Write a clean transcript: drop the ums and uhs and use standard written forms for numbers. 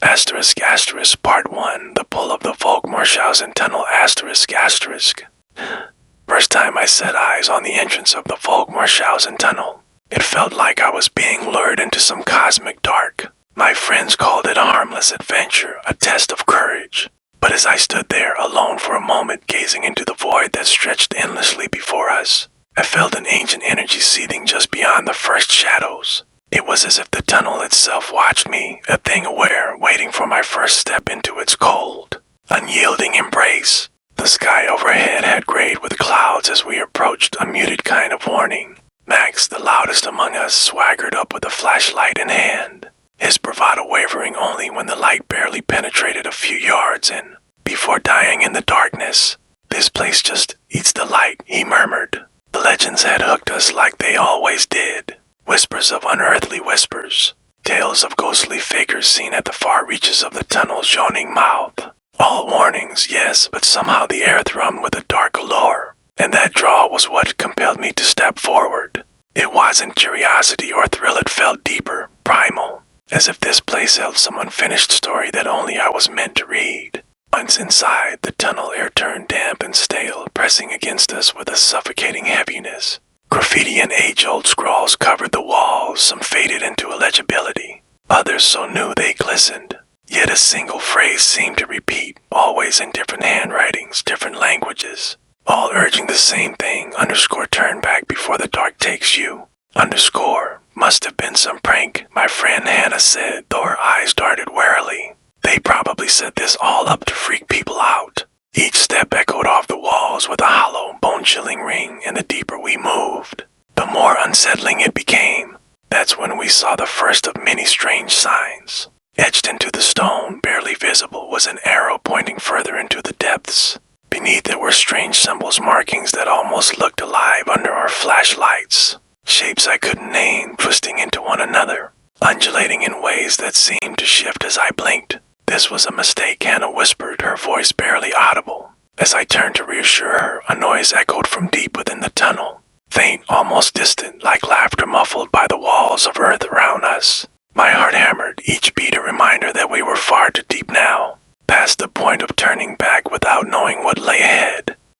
Asterisk asterisk Part 1. The Pull of the Volkmarshausen Tunnel asterisk asterisk. First time I set eyes on the entrance of the Volkmarshausen Tunnel, it felt like I was being lured into some cosmic dark. My friends called it a harmless adventure, a test of courage. But as I stood there alone for a moment gazing into the void that stretched endlessly before us, I felt an ancient energy seething just beyond the first shadows. It was as if the tunnel itself watched me, a thing aware, waiting for my first step into its cold, unyielding embrace. The sky overhead had grayed with clouds as we approached, a muted kind of warning. Max, the loudest among us, swaggered up with a flashlight in hand, his bravado wavering only when the light barely penetrated a few yards in, before dying in the darkness. "This place just eats the light," he murmured. The legends had hooked us like they always did. Whispers of unearthly whispers, tales of ghostly figures seen at the far reaches of the tunnel's yawning mouth. All warnings, yes, but somehow the air thrummed with a dark allure, and that draw was what compelled me to step forward. It wasn't curiosity or thrill, it felt deeper, primal, as if this place held some unfinished story that only I was meant to read. Once inside, the tunnel air turned damp and stale, pressing against us with a suffocating heaviness. Graffiti and age-old scrawls covered the walls, some faded into illegibility, others so new they glistened. Yet a single phrase seemed to repeat, always in different handwritings, different languages, all urging the same thing: underscore turn back before the dark takes you. Underscore must have been some prank, my friend Hannah said, though her eyes darted warily. They probably set this all up to freak people out. Each step echoed off the walls with a hollow, bone-chilling ring, and the deeper we moved, the more unsettling it became. That's when we saw the first of many strange signs. Etched into the stone, barely visible, was an arrow pointing further into the depths. Beneath it were strange symbols, markings that almost looked alive under our flashlights. Shapes I couldn't name, twisting into one another, undulating in ways that seemed to shift as I blinked. "This was a mistake," Hannah whispered, her voice barely audible. As I turned to reassure her, a noise echoed from deep within the tunnel, faint, almost distant, like laughter muffled by the walls of earth around us. My heart hammered, each beat a reminder that we were far too deep now, past the point of turning back without knowing what lay ahead.